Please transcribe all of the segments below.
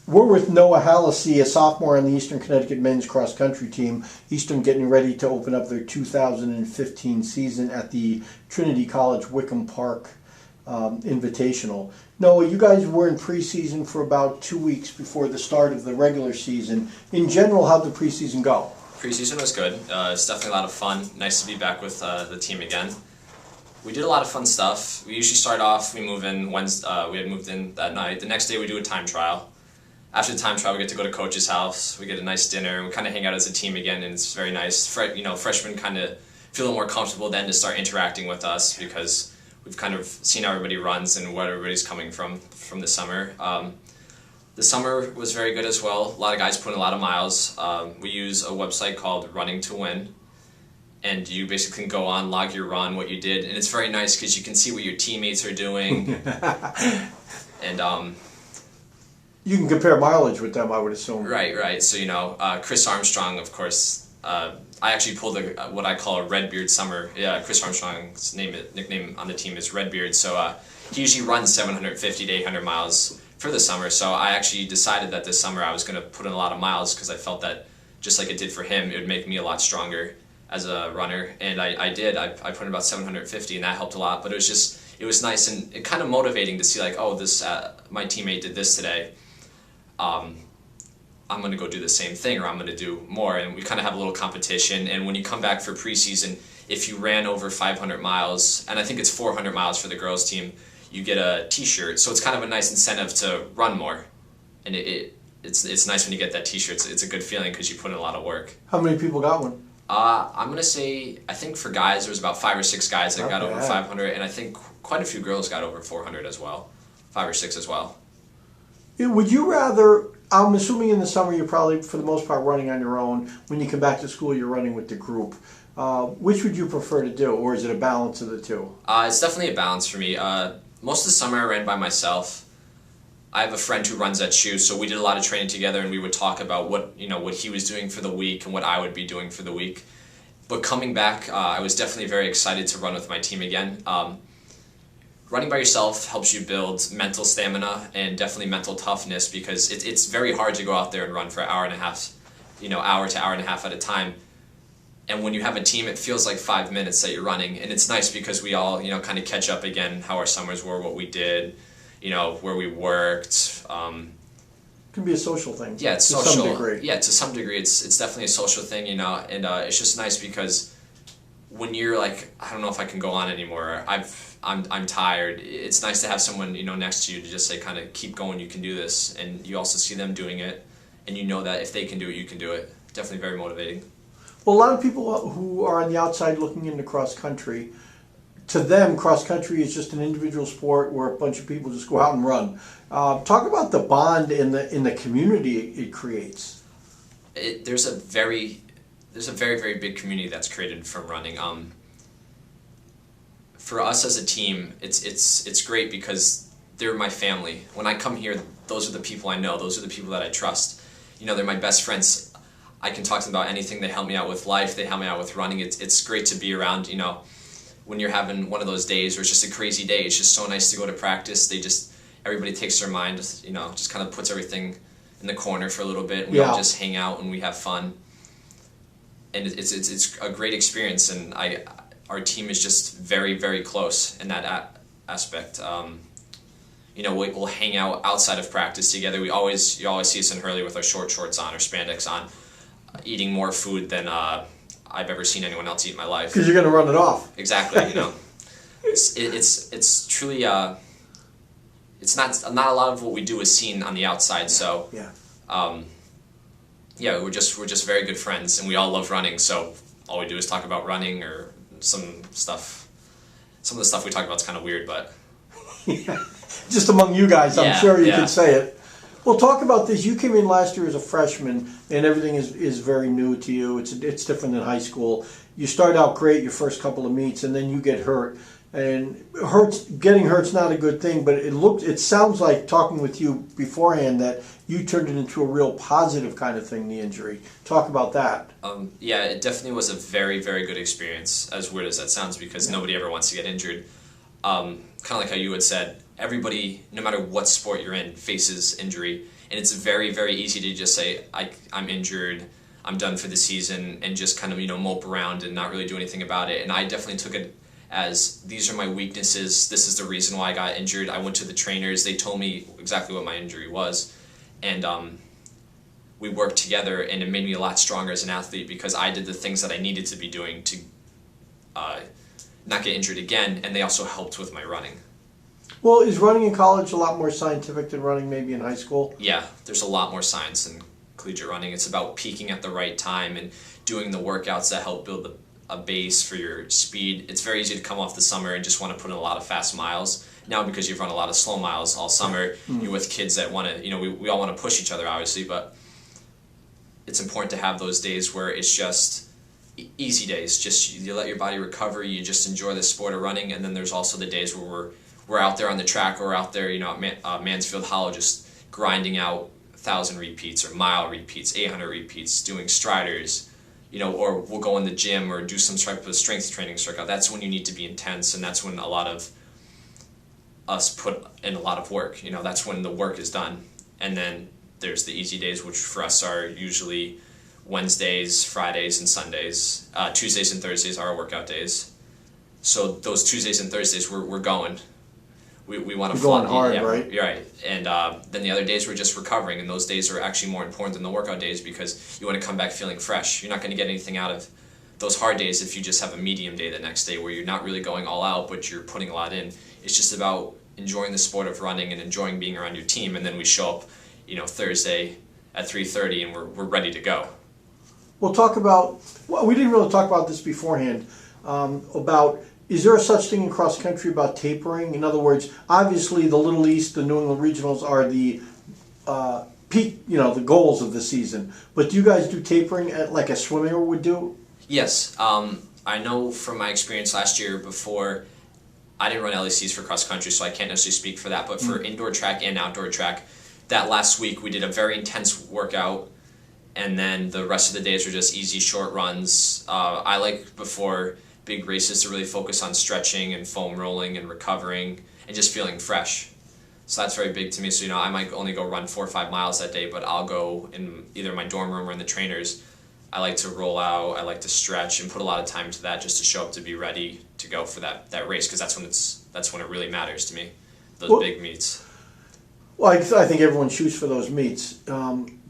We're with Noah Hallisey, a sophomore on the Eastern Connecticut men's cross country team. Eastern getting ready to open up their 2015 season at the Trinity College Wickham Park Invitational. Noah, you guys were in preseason for about 2 weeks before the start of the regular season. In general, how'd the preseason go? Preseason was good. It's definitely a lot of fun. Nice to be back with the team again. We did a lot of fun stuff. We usually start off, we move in Wednesday, we had moved in that night. The next day we do a time trial. After the time trial, we get to go to coach's house. We get a nice dinner. We kind of hang out as a team again, and it's very nice. Freshmen kind of feel a little more comfortable then to start interacting with us because we've kind of seen how everybody runs and what everybody's coming from the summer. The summer was very good as well. A lot of guys put in a lot of miles. We use a website called Running to Win, and you basically can go on, log your run, what you did, and it's very nice because you can see what your teammates are doing. And you can compare mileage with them, I would assume. Right. So, Chris Armstrong, of course, I actually pulled what I call a Redbeard summer. Yeah, Chris Armstrong's nickname on the team is Redbeard. So he usually runs 750 to 800 miles for the summer. So I actually decided that this summer I was going to put in a lot of miles because I felt that just like it did for him, it would make me a lot stronger as a runner. And I did. I put in about 750, and that helped a lot. But it was nice and it kind of motivating to see like, oh, this my teammate did this today. I'm going to go do the same thing, or I'm going to do more, and we kind of have a little competition. And when you come back for preseason, if you ran over 500 miles, and I think it's 400 miles for the girls team, you get a t-shirt. So it's kind of a nice incentive to run more, and it's nice when you get that t-shirt. It's a good feeling because you put in a lot of work. How many people got one? I'm going to say, I think for guys there was about 5 or 6 guys that got over 500, and I think quite a few girls got over 400 as well, 5 or 6 as well. Would you rather, I'm assuming in the summer you're probably, for the most part, running on your own. When you come back to school, you're running with the group. Which would you prefer to do, or is it a balance of the two? It's definitely a balance for me. Most of the summer I ran by myself. I have a friend who runs at Shoe, so we did a lot of training together, and we would talk about what he was doing for the week and what I would be doing for the week. But coming back, I was definitely very excited to run with my team again. Running by yourself helps you build mental stamina and definitely mental toughness because it's very hard to go out there and run for an hour and a half, hour to hour and a half at a time. And when you have a team, it feels like 5 minutes that you're running, and it's nice because we all, kind of catch up again how our summers were, what we did, where we worked. It can be a social thing. Yeah, it's social. To some degree. Yeah, to some degree, it's definitely a social thing, and it's just nice because when you're like, I don't know if I can go on anymore, I'm tired, it's nice to have someone next to you to just say kind of keep going, you can do this, and you also see them doing it, and you know that if they can do it, you can do it. Definitely very motivating. Well, a lot of people who are on the outside looking into cross country, to them cross country is just an individual sport where a bunch of people just go out and run. Talk about the bond in the community it creates. There's a very very big community that's created from running. For us as a team, it's great because they're my family. When I come here, those are the people I know. Those are the people that I trust. They're my best friends. I can talk to them about anything. They help me out with life. They help me out with running. It's great to be around. When you're having one of those days where it's just a crazy day, it's just so nice to go to practice. Everybody takes their mind. Just kind of puts everything in the corner for a little bit. We all just hang out and we have fun. And it's a great experience, and our team is just very, very close in that aspect. We'll hang out outside of practice together. You always see us in Hurley with our short shorts on or spandex on, eating more food than I've ever seen anyone else eat in my life. Because you're going to run it off. Exactly. It's truly it's not a lot of what we do is seen on the outside. So yeah, we're just very good friends, and we all love running. So all we do is talk about running or some stuff. Some of the stuff we talk about is kind of weird, but just among you guys, I'm sure you could say it. Well, talk about this. You came in last year as a freshman, and everything is very new to you. It's different than high school. You start out great your first couple of meets, and then you get hurt. And getting hurt's not a good thing, but it sounds like, talking with you beforehand, that you turned it into a real positive kind of thing, the injury. Talk about that. Yeah, it definitely was a very, very good experience, as weird as that sounds, because nobody ever wants to get injured. Kind of like how you had said, everybody, no matter what sport you're in, faces injury. And it's very, very easy to just say, I'm injured, I'm done for the season, and just kind of, mope around and not really do anything about it. And I definitely took it as, these are my weaknesses, this is the reason why I got injured. I went to the trainers, they told me exactly what my injury was, and we worked together, and it made me a lot stronger as an athlete because I did the things that I needed to be doing to not get injured again, and they also helped with my running. Well, is running in college a lot more scientific than running maybe in high school? Yeah, there's a lot more science in collegiate running. It's about peaking at the right time and doing the workouts that help build a base for your speed. It's very easy to come off the summer and just want to put in a lot of fast miles. Now, because you've run a lot of slow miles all summer, you're with kids that want to, we all want to push each other, obviously, but it's important to have those days where it's just easy days. Just you let your body recover, you just enjoy the sport of running, and then there's also the days where we're out there on the track, or out there, at Mansfield Hollow, just grinding out 1,000 repeats or mile repeats, 800 repeats, doing striders, or we'll go in the gym or do some type of strength training circuit. That's when you need to be intense, and that's when a lot of us put in a lot of work. That's when the work is done. And then there's the easy days, which for us are usually Wednesdays, Fridays, and Sundays. Tuesdays and Thursdays are our workout days. So those Tuesdays and Thursdays, we're going. We want to going hard, right? You're right. And then the other days we're just recovering, and those days are actually more important than the workout days because you want to come back feeling fresh. You're not going to get anything out of those hard days if you just have a medium day the next day where you're not really going all out, but you're putting a lot in. It's just about enjoying the sport of running and enjoying being around your team, and then we show up, Thursday at 3:30, and we're ready to go. We'll talk about, we didn't really talk about this beforehand, about, is there a such thing in cross country about tapering? In other words, obviously the Little East, the New England Regionals are the peak, the goals of the season. But do you guys do tapering like a swimmer would do? Yes. I know from my experience last year before, I didn't run LECs for cross country, so I can't necessarily speak for that. But for indoor track and outdoor track, that last week we did a very intense workout, and then the rest of the days were just easy, short runs. I like before big races to really focus on stretching and foam rolling and recovering and just feeling fresh. So that's very big to me. So, I might only go run 4 or 5 miles that day, but I'll go in either my dorm room or in the trainers. I like to roll out, I like to stretch and put a lot of time to that just to show up to be ready to go for that race, because that's when it really matters to me, those big meets. Well, I think everyone shoots for those meets.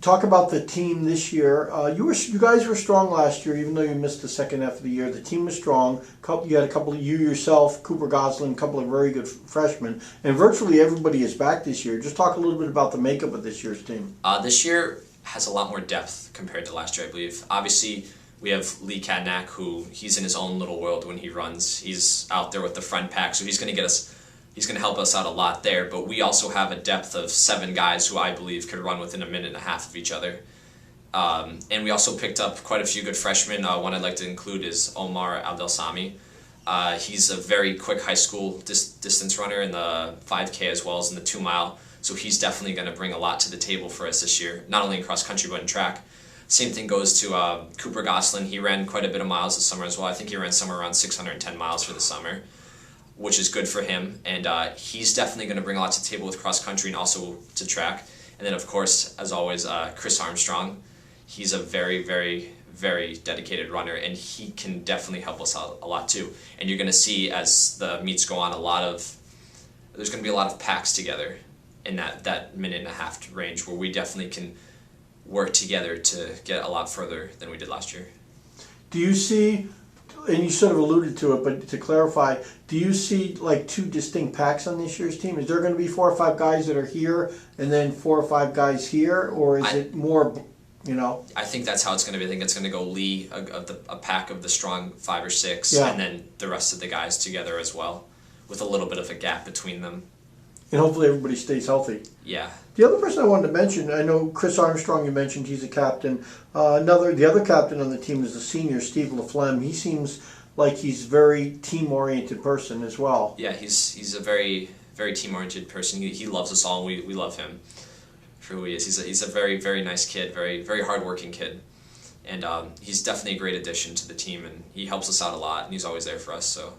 Talk about the team this year. You guys were strong last year, even though you missed the second half of the year. The team was strong. You had a couple of you yourself, Cooper Goslin, a couple of very good freshmen, and virtually everybody is back this year. Just talk a little bit about the makeup of this year's team. This year has a lot more depth compared to last year, I believe. Obviously, we have Lee Kadnack, who he's in his own little world when he runs. He's out there with the front pack, so he's going to help us out a lot there, but we also have a depth of 7 guys who I believe could run within a minute and a half of each other. And we also picked up quite a few good freshmen. One I'd like to include is Omar Abdelsami. He's a very quick high school distance runner in the 5K as well as in the 2 mile, so he's definitely going to bring a lot to the table for us this year, not only in cross country but in track. Same thing goes to Cooper Goslin. He ran quite a bit of miles this summer as well. I think he ran somewhere around 610 miles for the summer, which is good for him, and he's definitely going to bring a lot to the table with cross country and also to track. And then, of course, as always, Chris Armstrong. He's a very, very, very dedicated runner, and he can definitely help us out a lot too. And you're going to see as the meets go on, there's going to be a lot of packs together in that minute and a half range where we definitely can work together to get a lot further than we did last year. Do you see, and you sort of alluded to it, but to clarify, do you see like 2 distinct packs on this year's team? Is there going to be 4 or 5 guys that are here and then 4 or 5 guys here, or is it more, I think that's how it's going to be. I think it's going to go Lee, a pack of the strong 5 or 6, yeah, and then the rest of the guys together as well, with a little bit of a gap between them. And hopefully everybody stays healthy. Yeah. The other person I wanted to mention, I know Chris Armstrong, you mentioned he's a captain. The other captain on the team is the senior, Steve LaFlemme. He seems like he's a very team-oriented person as well. Yeah, he's a very, very team-oriented person. He loves us all, and we love him for who he is. He's a very, very nice kid, very, very hard-working kid. And he's definitely a great addition to the team, and he helps us out a lot, and he's always there for us, so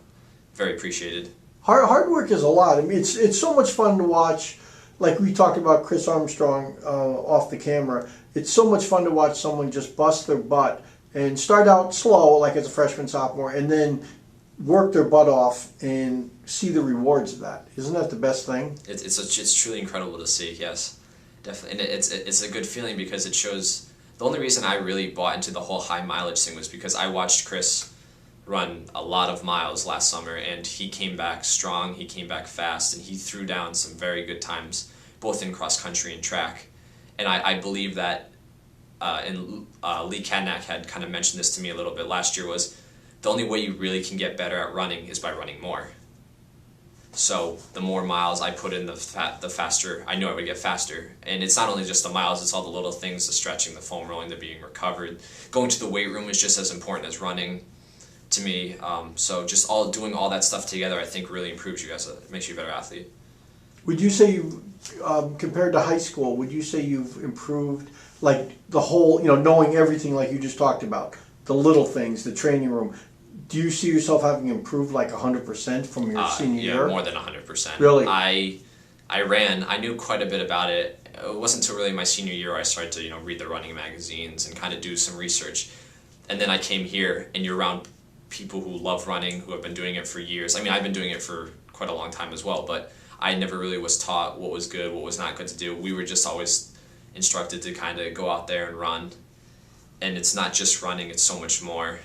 very appreciated. Hard work is a lot. I mean, it's so much fun to watch. like we talked about Chris Armstrong off the camera, it's so much fun to watch someone just bust their butt and start out slow, like as a freshman, sophomore, and then work their butt off and see the rewards of that. Isn't that the best thing? It's truly incredible to see. Yes, definitely, and it's a good feeling because it shows. The only reason I really bought into the whole high mileage thing was because I watched Chris run a lot of miles last summer, and he came back strong. He came back fast, and he threw down some very good times, both in cross country and track. And I believe that, and Lee Kadnack had kind of mentioned this to me a little bit last year, was the only way you really can get better at running is by running more. So the more miles I put in, the faster I knew I would get faster. And it's not only just the miles, it's all the little things, the stretching, the foam rolling, the being recovered. Going to the weight room is just as important as running to me. So just doing all that stuff together, I think really improves you makes you a better athlete. Would you say you, compared to high school, would you say you've improved, like the whole, knowing everything like you just talked about, the little things, the training room? Do you see yourself having improved like 100% from your senior year? Yeah, more than 100%. Really? I knew quite a bit about it. It wasn't until really my senior year I started to read the running magazines and kind of do some research. And then I came here, and you're around people who love running, who have been doing it for years. I mean, I've been doing it for quite a long time as well, but I never really was taught what was good, what was not good to do. We were just always instructed to kind of go out there and run. And it's not just running, it's so much more.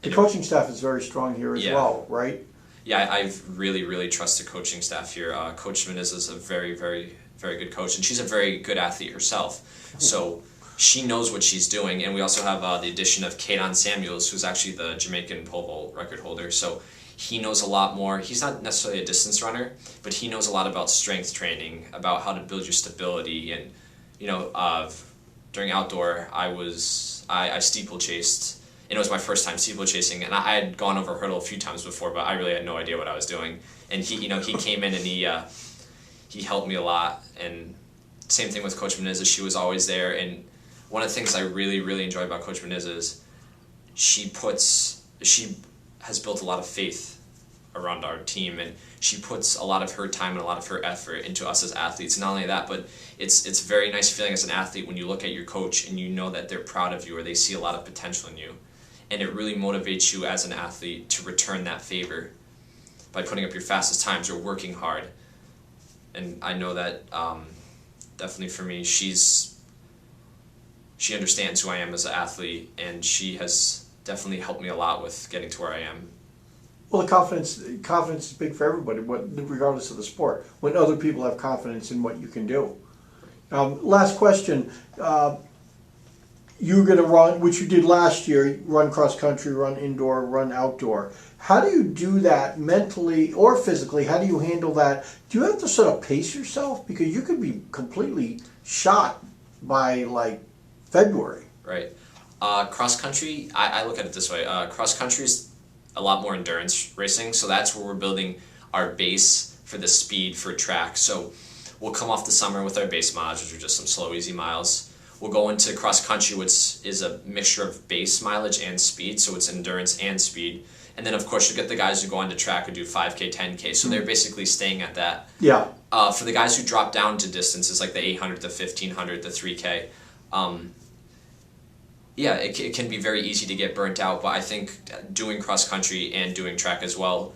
The coaching staff is very strong here as well, right? Yeah, I've really, really trust the coaching staff here. Coach Menez is a very, very, very good coach, and she's a very good athlete herself. So she knows what she's doing, and we also have the addition of Kaden Samuels, who's actually the Jamaican pole vault record holder. So he knows a lot more. He's not necessarily a distance runner, but he knows a lot about strength training, about how to build your stability. And during outdoor, I steeplechased. And it was my first time steeplechasing, and I had gone over a hurdle a few times before, but I really had no idea what I was doing. And he came in and he helped me a lot. And same thing with Coach Menez, she was always there. And one of the things I really, really enjoy about Coach Menez is she has built a lot of faith around our team, and she puts a lot of her time and a lot of her effort into us as athletes. And not only that, but it's a very nice feeling as an athlete when you look at your coach and you know that they're proud of you or they see a lot of potential in you. And it really motivates you as an athlete to return that favor by putting up your fastest times or working hard. And I know that definitely for me, she understands who I am as an athlete, and she has definitely helped me a lot with getting to where I am. Well, the confidence is big for everybody, regardless of the sport. When other people have confidence in what you can do. Last question. You're going to run, which you did last year, run cross country, run indoor, run outdoor. How do you do that mentally or physically? How do you handle that? Do you have to sort of pace yourself? Because you could be completely shot by like February. Right. Cross country, I look at it this way. Cross country is a lot more endurance racing, so that's where we're building our base for the speed for track. So we'll come off the summer with our base miles, which are just some slow, easy miles. We'll go into cross country, which is a mixture of base mileage and speed, so it's endurance and speed. And then, of course, you get the guys who go on to track and do 5K, 10K, so they're basically staying at that. Yeah. For the guys who drop down to distances like the 800, the 1500, the 3K, it can be very easy to get burnt out, but I think doing cross country and doing track as well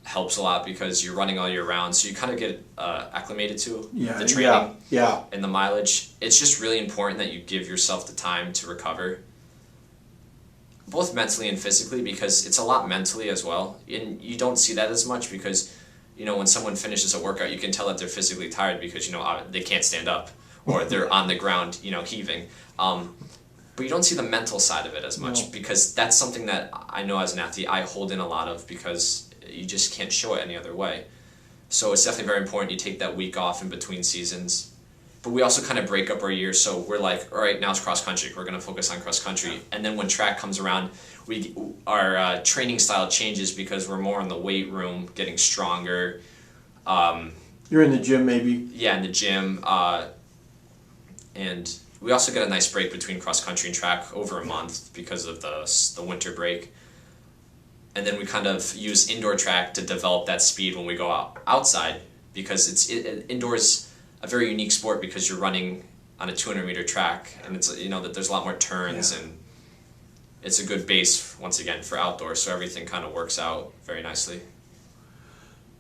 helps a lot because you're running all year round, so you kind of get acclimated to the training and the mileage. It's just really important that you give yourself the time to recover, both mentally and physically, because it's a lot mentally as well. And you don't see that as much because, when someone finishes a workout, you can tell that they're physically tired because, they can't stand up or they're on the ground, heaving. But you don't see the mental side of it as much because that's something that I know as an athlete I hold in a lot of because you just can't show it any other way. So it's definitely very important you take that week off in between seasons. But we also kind of break up our year, so we're like, all right, now it's cross country. We're going to focus on cross country. And then when track comes around, our training style changes because we're more in the weight room, getting stronger. You're in the gym maybe? Yeah, in the gym. And we also get a nice break between cross country and track over a month because of the winter break. And then we kind of use indoor track to develop that speed when we go outside because indoors a very unique sport because you're running on a 200-meter track, and it's that there's a lot more turns, and it's a good base once again for outdoors. So everything kind of works out very nicely.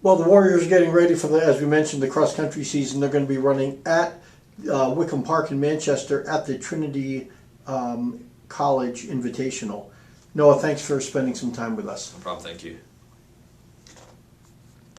Well, the Warriors are getting ready for as we mentioned, the cross country season. They're going to be running at Wickham Park in Manchester at the Trinity College Invitational. Noah, thanks for spending some time with us. No problem. Thank you.